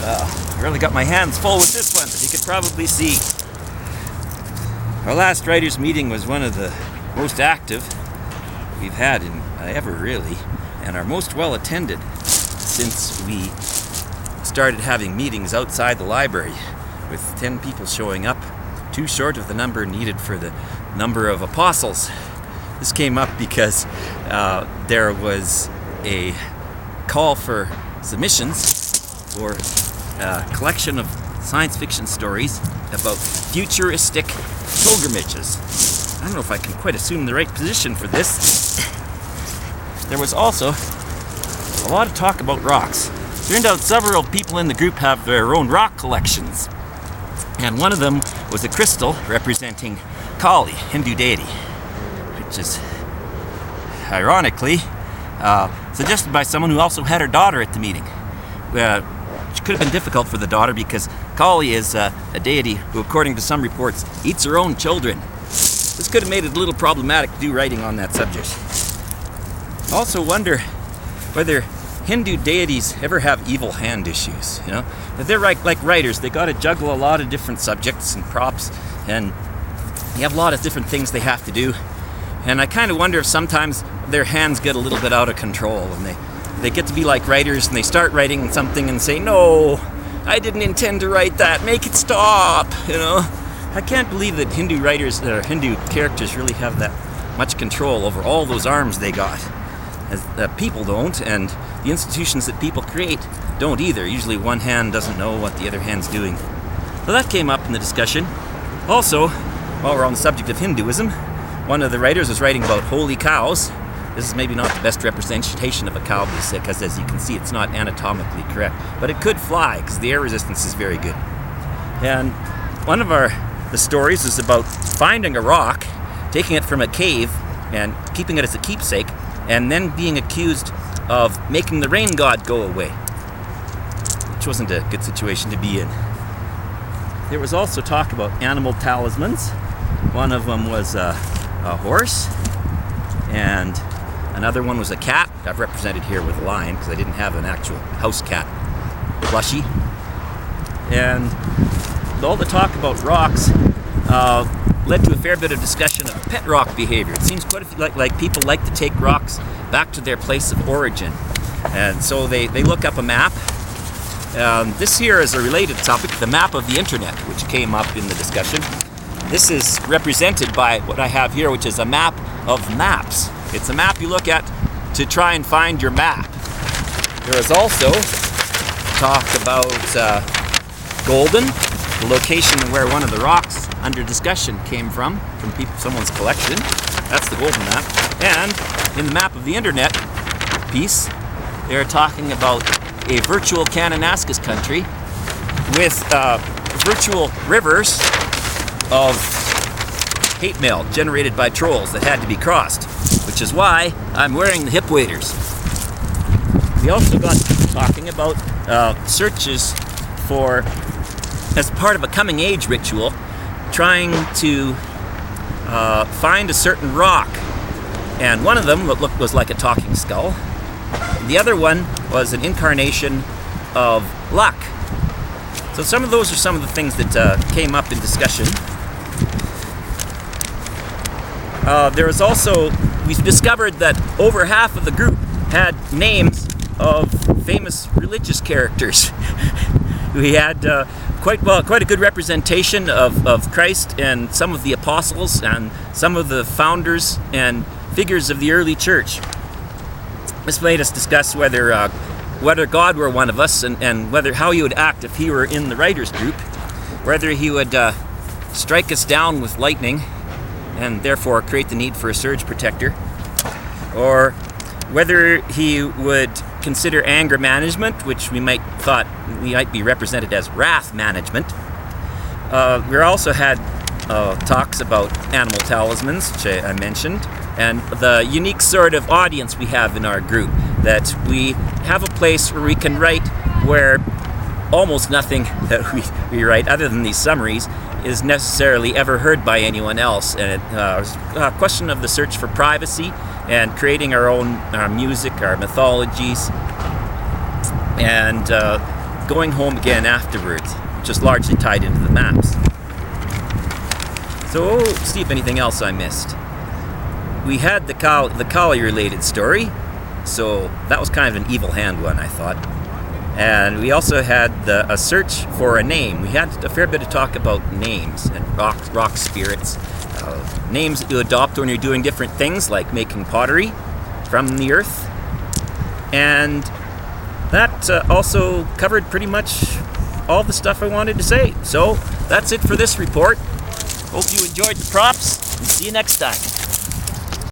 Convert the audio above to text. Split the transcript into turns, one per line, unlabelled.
I really got my hands full with this one, as you could probably see. Our last writers' meeting was one of the most active we've had in ever, really, and our most well attended since we started having meetings outside the library, with 10 people showing up, too short of the number needed for the number of apostles. This came up because there was a call for submissions for a collection of science fiction stories about futuristic pilgrimages. I don't know if I can quite assume the right position for this. There was also a lot of talk about rocks. Turned out several people in the group have their own rock collections. And one of them was a crystal representing Kali, Hindu deity, which is ironically suggested by someone who also had her daughter at the meeting. Which could have been difficult for the daughter because Kali is a deity who, according to some reports, eats her own children. This could have made it a little problematic to do writing on that subject. I also wonder whether Hindu deities ever have evil hand issues. If they're like writers, they got to juggle a lot of different subjects and props, and they have a lot of different things they have to do. And I kind of wonder if sometimes their hands get a little bit out of control, and they get to be like writers, and they start writing something and say, "No, I didn't intend to write that. Make it stop." I can't believe that Hindu writers or Hindu characters really have that much control over all those arms they got. As people don't, and the institutions that people create don't either. Usually one hand doesn't know what the other hand's doing. So that came up in the discussion. Also, while we're on the subject of Hinduism, one of the writers was writing about holy cows. This is maybe not the best representation of a cow because, as you can see, it's not anatomically correct. But it could fly because the air resistance is very good. And one of the stories is about finding a rock, taking it from a cave, and keeping it as a keepsake, and then being accused of making the rain god go away, which wasn't a good situation to be in. There was also talk about animal talismans. One of them was a horse, and another one was a cat. I've represented here with a lion because I didn't have an actual house cat plushie. And all the talk about rocks led to a fair bit of discussion of pet rock behavior. It seems quite a few, like people like to take rocks back to their place of origin. And so they look up a map. This here is a related topic, the map of the internet, which came up in the discussion. This is represented by what I have here, which is a map of maps. It's a map you look at to try and find your map. There is also talk about Golden, the location where one of the rocks under discussion came from someone's collection. That's the Golden map. And in the map of the internet piece, they're talking about a virtual Kananaskis country with virtual rivers of hate mail generated by trolls that had to be crossed, which is why I'm wearing the hip waders. We also got talking about searches for, as part of a coming age ritual, trying to find a certain rock. And one of them was like a talking skull. The other one was an incarnation of luck. So some of those are some of the things that came up in discussion. There was also, we discovered that over half of the group had names of famous religious characters. We had quite a good representation of Christ and some of the apostles and some of the founders and figures of the early church. This made us discuss whether God were one of us and how he would act if he were in the writers group, whether he would strike us down with lightning and therefore create the need for a surge protector, or whether he would consider anger management, which we might be represented as wrath management. We also had talks about animal talismans, which I mentioned, and the unique sort of audience we have in our group, that we have a place where we can write where almost nothing that we write, other than these summaries, is necessarily ever heard by anyone else. And it was a question of the search for privacy and creating our own music, our mythologies, and going home again afterwards, which is largely tied into the maps. So, let's see if anything else I missed. We had the Kali-related story, so that was kind of an evil hand one, I thought. And we also had a search for a name. We had a fair bit of talk about names and rock spirits. Names that you adopt when you're doing different things, like making pottery from the earth. And that also covered pretty much all the stuff I wanted to say. So that's it for this report. Hope you enjoyed the props, and see you next time.